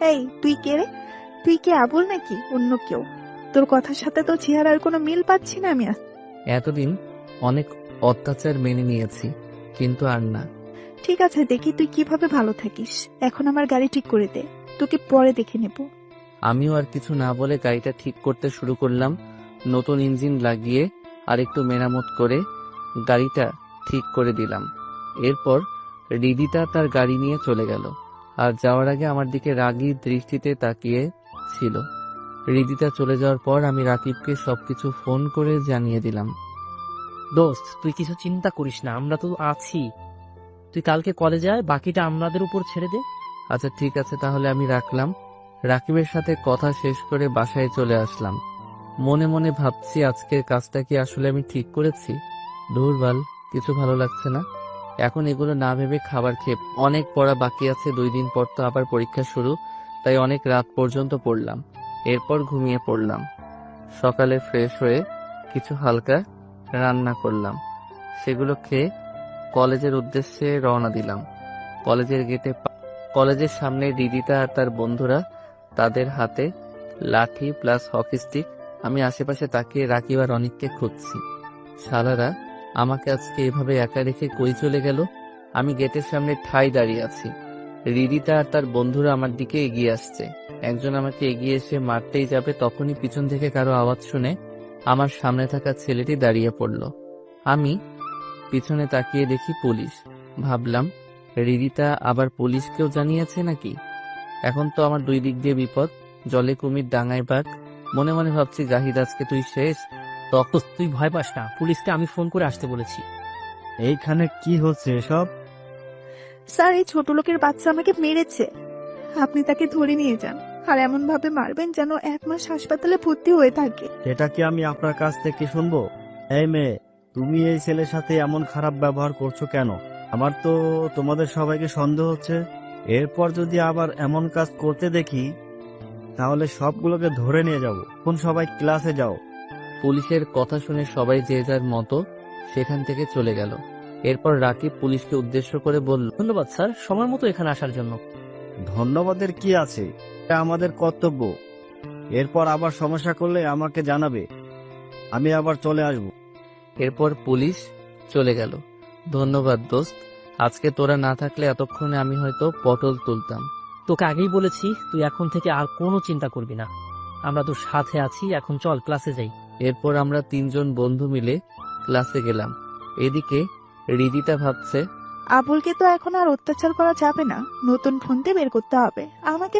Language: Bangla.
এই তুই কে রে? তুই কি আবুল নাকি অন্য কেউ? তোর কথার সাথে তো চেহারার কোনো মিল পাচ্ছি না আমি। এতদিন অনেক অত্যাচার মেনে নিয়েছি, কিন্তু আর না। ঠিক আছে, দেখি তুই কিভাবে ভালো থাকিস। এখন আমার গাড়ি ঠিক করে দে, তোকে পরে দেখে নেব। আমিও আর কিছু না বলে গাড়িটা ঠিক করতে শুরু করলাম। নতুন ইঞ্জিন লাগিয়ে আর একটু মেরামত করে গাড়িটা ঠিক করে দিলাম। এরপর রিদিতা তার গাড়ি নিয়ে চলে গেল, আর যাওয়ার আগে আমার দিকে রাগী দৃষ্টিতে তাকিয়ে ছিল। রিদিতা চলে যাওয়ার পর আমি রাকিবকে সবকিছু ফোন করে জানিয়ে দিলাম। দোস্ত, তুই কিছু চিন্তা করিস না, আমরা তো আছি। তুই কালকে কলেজে আয়, বাকিটা আমাদের উপর ছেড়ে দে। আচ্ছা ঠিক আছে, তাহলে আমি রাখলাম। রাকিবের সাথে কথা শেষ করে বাসায় চলে আসলাম। মনে মনে ভাবছি, আজকের কাজটা কি আসলে আমি ঠিক করেছি? ধুরবাল, কিছু ভালো লাগছে না। এখন এগুলো না ভেবে খাবার খেয়ে অনেক পড়া বাকি আছে, 2 দিন পর তো আবার পরীক্ষা শুরু, তাই অনেক রাত পর্যন্ত পড়লাম। এরপর ঘুমিয়ে পড়লাম। সকালে ফ্রেশ হয়ে কিছু হালকা রান্না করলাম, সেগুলো খেয়ে কলেজের উদ্দেশ্যে রওনা দিলাম। কলেজের সামনে রিদিতা আর তার বন্ধুরা, তাদের হাতে লাঠি প্লাস হকি স্টিক। আমি আশেপাশে তাকিয়ে রাকিব আর অনিককে খুঁজছি। শালারা আমাকে আজকে এভাবে একা রেখে কই চলে গেল? আমি গেটের সামনে ঠাই দাঁড়িয়ে আছি। রিদিতা আর তার বন্ধুরা আমার দিকে এগিয়ে আসছে। একজন আমাকে এগিয়ে এসে মারতেই যাবে, তখনই পিছন থেকে কারো আওয়াজ শুনে আমার সামনে থাকা ছেলেটি দাঁড়িয়ে পড়ল। আমি পিছনে তাকিয়ে দেখি পুলিশ। ভাবলাম, রিদিতা আবার পুলিশকেও জানিয়েছে নাকি? এখন তো আমার 2 দিক দিয়ে বিপদ, জলে কুমির ডাঙায় বাঘ। মনে মনে ভাবছি, জাহিদ আজকে তুই শেষ। দোস্ত, তুই ভয় পাস না, পুলিশকে আমি ফোন করে আসতে বলেছি। এইখানে কি হচ্ছে এসব? স্যার, এই ছোট লোকের বাচ্চা আমাকে মেরেছে। আপনি তাকে ধরে নিয়ে যান, আর এমন ভাবে মারবেন যেন 1 মাস হাসপাতালে ভর্তি হয়ে থাকে। এটা কি আমি আপনার কাছ থেকে শুনবো? এই মেয়ে, তুমি এই ছেলের সাথে এমন খারাপ ব্যবহার করছো কেন? আমার তো তোমাদের সবাইকে সন্দেহ হচ্ছে। এরপর যদি আবার এমন কাজ করতে দেখি, তাহলে সবগুলোকে ধরে নিয়ে যাব। এখন সবাই ক্লাসে যাও। পুলিশের কথা শুনে সবাই যে যার মতো সেখান থেকে চলে গেল। এরপর রাকিব পুলিশকে উদ্দেশ্য করে বলল, ধন্যবাদ স্যার, সময় মতো এখানে আসার জন্য। ধন্যবাদের কি আছে, এটা আমাদের কর্তব্য। এরপর আবার সমস্যা করলে আমাকে জানাবে, আমি আবার চলে আসব। এরপর পুলিশ চলে গেল। ধন্যবাদ দোস্ত, আজকে তোরা না থাকলে এতক্ষণে আমি হয়তো পটল তুলতাম। তোকে আগেই বলেছি, তুই এখন থেকে আর কোনো চিন্তা করবি না। আমরা তোর সাথে আছি, এখন চল ক্লাসে যাই। এরপর আমরা 3 জন বন্ধু মিলে ক্লাসে গেলাম। এদিকে রিদিতা ভাবছে, আবুলকে তো এখন আর অত্যাচার করা যাবে না, নতুন ফোনতে বের করতে হবে। আমাকে